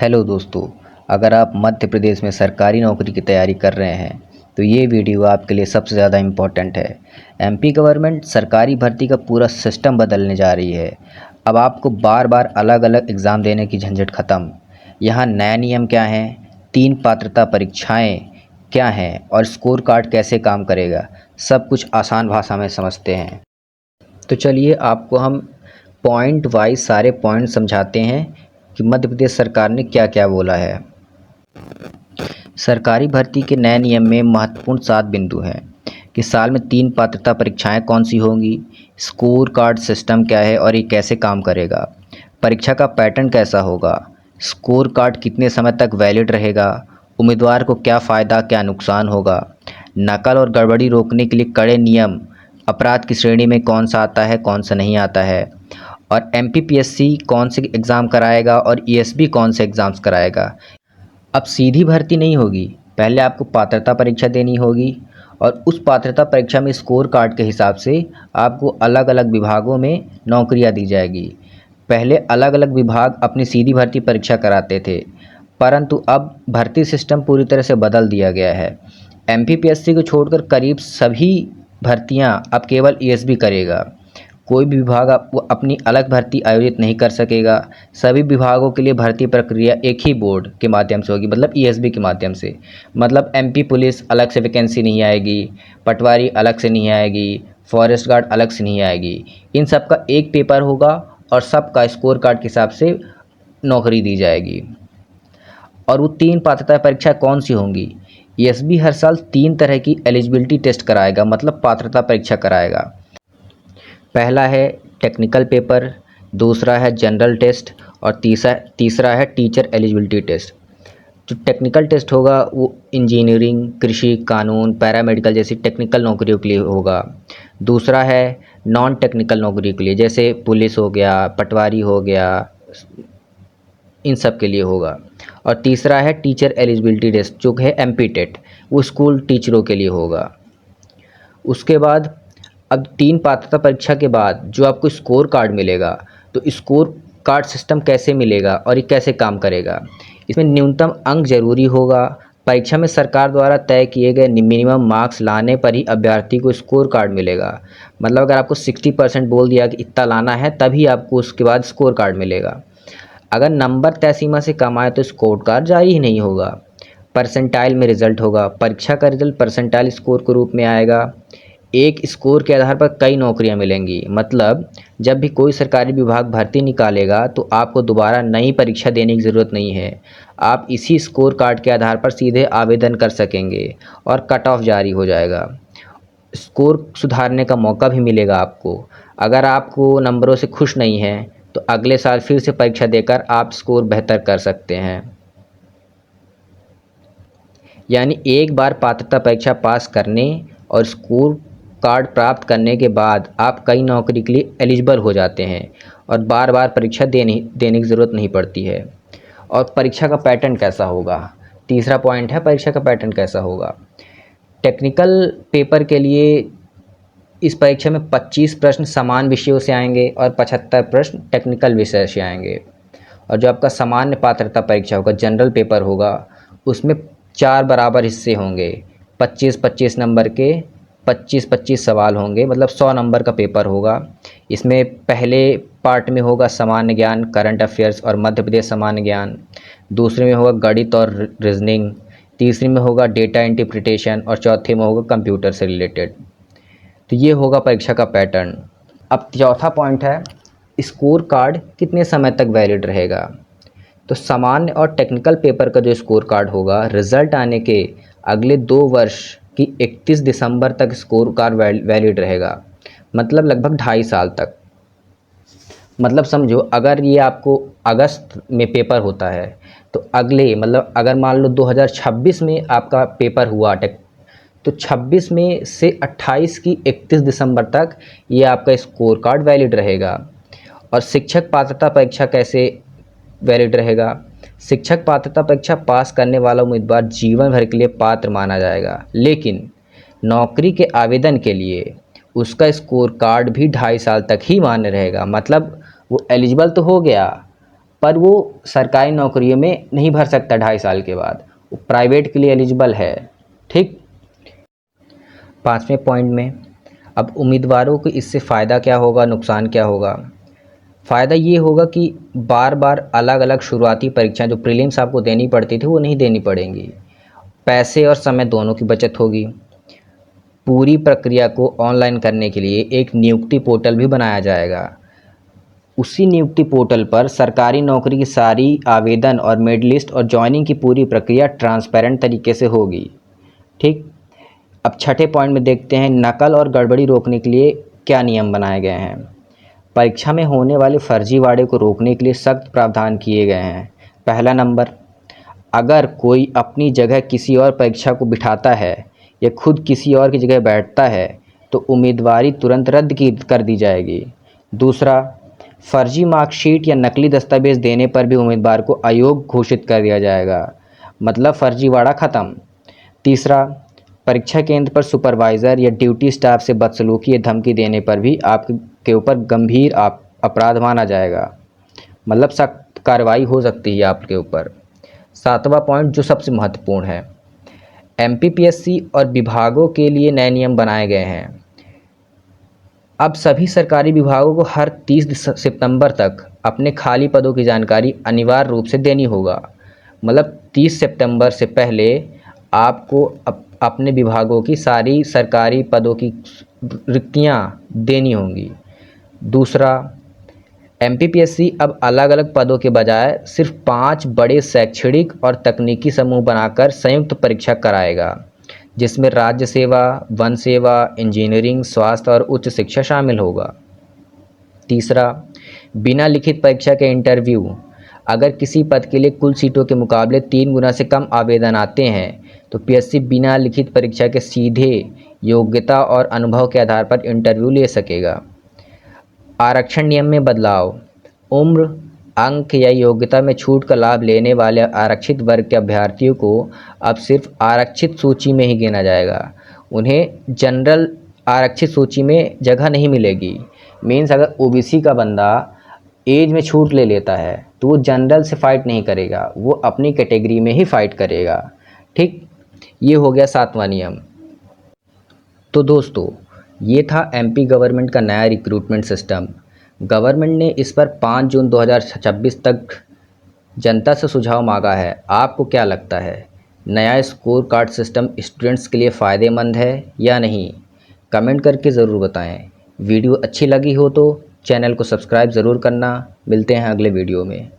Hello दोस्तों, अगर आप मध्य प्रदेश में सरकारी नौकरी की तैयारी कर रहे हैं तो ये वीडियो आपके लिए सबसे ज़्यादा इम्पोर्टेंट है। एमपी गवर्नमेंट सरकारी भर्ती का पूरा सिस्टम बदलने जा रही है। अब आपको बार बार अलग अलग एग्ज़ाम देने की झंझट ख़त्म। यहाँ नया नियम क्या है, 3 पात्रता परीक्षाएं क्या हैं और स्कोर कार्ड कैसे काम करेगा, सब कुछ आसान भाषा में समझते हैं। तो चलिए आपको हम पॉइंट वाइज सारे पॉइंट समझाते हैं कि मध्य प्रदेश सरकार ने क्या क्या बोला है। सरकारी भर्ती के नए नियम में महत्वपूर्ण 7 बिंदु हैं कि साल में 3 पात्रता परीक्षाएं कौन सी होंगी, स्कोर कार्ड सिस्टम क्या है और ये कैसे काम करेगा, परीक्षा का पैटर्न कैसा होगा, स्कोर कार्ड कितने समय तक वैलिड रहेगा, उम्मीदवार को क्या फ़ायदा क्या नुकसान होगा, नकल और गड़बड़ी रोकने के लिए कड़े नियम, अपराध की श्रेणी में कौन सा आता है कौन सा नहीं आता है, और एमपीपीएससी कौन से एग्ज़ाम कराएगा और ईएसबी कौन से एग्ज़ाम्स कराएगा। अब सीधी भर्ती नहीं होगी, पहले आपको पात्रता परीक्षा देनी होगी और उस पात्रता परीक्षा में स्कोर कार्ड के हिसाब से आपको अलग अलग विभागों में नौकरियां दी जाएगी। पहले अलग अलग विभाग अपनी सीधी भर्ती परीक्षा कराते थे, परंतु अब भर्ती सिस्टम पूरी तरह से बदल दिया गया है। एमपीपीएससी को छोड़कर करीब सभी भर्तियां अब केवल ईएसबी करेगा। कोई भी विभाग अपनी अलग भर्ती आयोजित नहीं कर सकेगा। सभी विभागों के लिए भर्ती प्रक्रिया एक ही बोर्ड के माध्यम से होगी, मतलब ईएसबी के माध्यम से। मतलब एमपी पुलिस अलग से वैकेंसी नहीं आएगी, पटवारी अलग से नहीं आएगी, फॉरेस्ट गार्ड अलग से नहीं आएगी। इन सब का एक पेपर होगा और सबका स्कोर कार्ड के हिसाब से नौकरी दी जाएगी। और वो 3 पात्रता परीक्षा कौन सी होंगी? ईएसबी हर साल 3 तरह की एलिजिबिलिटी टेस्ट कराएगा, मतलब पात्रता परीक्षा कराएगा। पहला है टेक्निकल पेपर, दूसरा है जनरल टेस्ट और तीसरा है टीचर एलिजिबिलिटी टेस्ट। जो टेक्निकल टेस्ट होगा वो इंजीनियरिंग, कृषि, कानून, पैरामेडिकल जैसी टेक्निकल नौकरियों के लिए होगा। दूसरा है नॉन टेक्निकल नौकरी के लिए, जैसे पुलिस हो गया, पटवारी हो गया, इन सब के लिए होगा। और तीसरा है टीचर एलिजिबिलिटी टेस्ट जो है एमपी टेट, वो स्कूल टीचरों के लिए होगा। उसके बाद अब 3 पात्रता परीक्षा के बाद जो आपको स्कोर कार्ड मिलेगा, तो स्कोर कार्ड सिस्टम कैसे मिलेगा और ये कैसे काम करेगा। इसमें न्यूनतम अंक जरूरी होगा। परीक्षा में सरकार द्वारा तय किए गए मिनिमम मार्क्स लाने पर ही अभ्यर्थी को स्कोर कार्ड मिलेगा। मतलब अगर आपको 60% बोल दिया कि इतना लाना है तभी आपको उसके बाद स्कोर कार्ड मिलेगा। अगर नंबर तय सीमा से कम आए तो स्कोर कार्ड जारी ही नहीं होगा। परसेंटाइल में रिजल्ट होगा। परीक्षा का रिजल्ट परसेंटाइल स्कोर के रूप में आएगा। एक स्कोर के आधार पर कई नौकरियां मिलेंगी। मतलब जब भी कोई सरकारी विभाग भर्ती निकालेगा तो आपको दोबारा नई परीक्षा देने की ज़रूरत नहीं है। आप इसी स्कोर कार्ड के आधार पर सीधे आवेदन कर सकेंगे और कट ऑफ जारी हो जाएगा। स्कोर सुधारने का मौका भी मिलेगा आपको। अगर आपको नंबरों से खुश नहीं हैं तो अगले साल फिर से परीक्षा देकर आप स्कोर बेहतर कर सकते हैं। यानी एक बार पात्रता परीक्षा पास करने और स्कोर कार्ड प्राप्त करने के बाद आप कई नौकरी के लिए एलिजिबल हो जाते हैं और बार बार परीक्षा देने की ज़रूरत नहीं पड़ती है। और परीक्षा का पैटर्न कैसा होगा, तीसरा पॉइंट है परीक्षा का पैटर्न कैसा होगा। टेक्निकल पेपर के लिए इस परीक्षा में 25 प्रश्न समान विषयों से आएंगे और 75 प्रश्न टेक्निकल विषय से आएंगे। और जो आपका सामान्य पात्रता परीक्षा होगा, जनरल पेपर होगा, उसमें 4 बराबर हिस्से होंगे। 25-25 नंबर के 25-25 सवाल होंगे, मतलब 100 नंबर का पेपर होगा। इसमें पहले पार्ट में होगा सामान्य ज्ञान, करंट अफेयर्स और मध्य प्रदेश सामान्य ज्ञान। दूसरे में होगा गणित और रीजनिंग। तीसरे में होगा डेटा इंटरप्रिटेशन और चौथे में होगा कंप्यूटर से रिलेटेड। तो ये होगा परीक्षा का पैटर्न। अब चौथा पॉइंट है स्कोर कार्ड कितने समय तक वैलिड रहेगा। तो सामान्य और टेक्निकल पेपर का जो स्कोर कार्ड होगा, रिजल्ट आने के अगले 2 वर्ष की 31 दिसंबर तक स्कोर कार्ड वैलिड रहेगा। मतलब लगभग 2.5 साल तक। मतलब समझो अगर ये आपको अगस्त में पेपर होता है तो अगले, मतलब अगर मान लो 2026 में आपका पेपर हुआ तो 26 में से 28 की 31 दिसंबर तक ये आपका स्कोर कार्ड वैलिड रहेगा। और शिक्षक पात्रता परीक्षा कैसे वैलिड रहेगा। शिक्षक पात्रता परीक्षा पास करने वाला उम्मीदवार जीवन भर के लिए पात्र माना जाएगा, लेकिन नौकरी के आवेदन के लिए उसका स्कोर कार्ड भी 2.5 साल तक ही मान्य रहेगा। मतलब वो एलिजिबल तो हो गया, पर वो सरकारी नौकरियों में नहीं भर सकता 2.5 साल के बाद, वो प्राइवेट के लिए एलिजिबल है। ठीक। 5वें पॉइंट में अब उम्मीदवारों को इससे फ़ायदा क्या होगा, नुकसान क्या होगा। फ़ायदा ये होगा कि बार बार अलग अलग शुरुआती परीक्षाएं जो प्रीलिम्स आपको देनी पड़ती थी वो नहीं देनी पड़ेंगी। पैसे और समय दोनों की बचत होगी। पूरी प्रक्रिया को ऑनलाइन करने के लिए एक नियुक्ति पोर्टल भी बनाया जाएगा। उसी नियुक्ति पोर्टल पर सरकारी नौकरी की सारी आवेदन और मेरिट लिस्ट और ज्वाइनिंग की पूरी प्रक्रिया ट्रांसपेरेंट तरीके से होगी। ठीक। अब छठे पॉइंट में देखते हैं नकल और गड़बड़ी रोकने के लिए क्या नियम बनाए गए हैं। परीक्षा में होने वाले फर्जीवाड़े को रोकने के लिए सख्त प्रावधान किए गए हैं। पहला नंबर, अगर कोई अपनी जगह किसी और परीक्षा को बिठाता है या खुद किसी और की जगह बैठता है तो उम्मीदवारी तुरंत रद्द कर दी जाएगी। दूसरा, फर्जी मार्कशीट या नकली दस्तावेज देने पर भी उम्मीदवार को अयोग्य घोषित कर दिया जाएगा, मतलब फर्जीवाड़ा ख़त्म। तीसरा, परीक्षा केंद्र पर सुपरवाइज़र या ड्यूटी स्टाफ से बदसलूकी या धमकी देने पर भी आपके ऊपर गंभीर अपराध माना जाएगा, मतलब सख्त कार्रवाई हो सकती है आपके ऊपर। 7वां पॉइंट जो सबसे महत्वपूर्ण है, एमपीपीएससी और विभागों के लिए नए नियम बनाए गए हैं। अब सभी सरकारी विभागों को हर 30 सितंबर तक अपने खाली पदों की जानकारी अनिवार्य रूप से देनी होगा, मतलब 30 सितंबर से पहले आपको अपने विभागों की सारी सरकारी पदों की रिक्तियां देनी होंगी। दूसरा, एमपीपीएससी अब अलग अलग पदों के बजाय सिर्फ 5 बड़े शैक्षणिक और तकनीकी समूह बनाकर संयुक्त परीक्षा कराएगा, जिसमें राज्य सेवा, वन सेवा, इंजीनियरिंग, स्वास्थ्य और उच्च शिक्षा शामिल होगा। तीसरा, बिना लिखित परीक्षा के इंटरव्यू, अगर किसी पद के लिए कुल सीटों के मुकाबले 3 गुना से कम आवेदन आते हैं तो पीएससी बिना लिखित परीक्षा के सीधे योग्यता और अनुभव के आधार पर इंटरव्यू ले सकेगा। आरक्षण नियम में बदलाव, उम्र, अंक या योग्यता में छूट का लाभ लेने वाले आरक्षित वर्ग के अभ्यर्थियों को अब सिर्फ आरक्षित सूची में ही गिना जाएगा, उन्हें जनरल आरक्षित सूची में जगह नहीं मिलेगी। मीन्स अगर ओबीसी का बंदा एज में छूट ले लेता है तो वो जनरल से फाइट नहीं करेगा, वो अपनी कैटेगरी में ही फाइट करेगा। ठीक। ये हो गया 7वां नियम। तो दोस्तों, ये था एमपी गवर्नमेंट का नया रिक्रूटमेंट सिस्टम। गवर्नमेंट ने इस पर 5 जून 2026 तक जनता से सुझाव मांगा है। आपको क्या लगता है, नया स्कोर कार्ड सिस्टम स्टूडेंट्स के लिए फ़ायदेमंद है या नहीं? कमेंट करके ज़रूर बताएं। वीडियो अच्छी लगी हो तो चैनल को सब्सक्राइब ज़रूर करना। मिलते हैं अगले वीडियो में।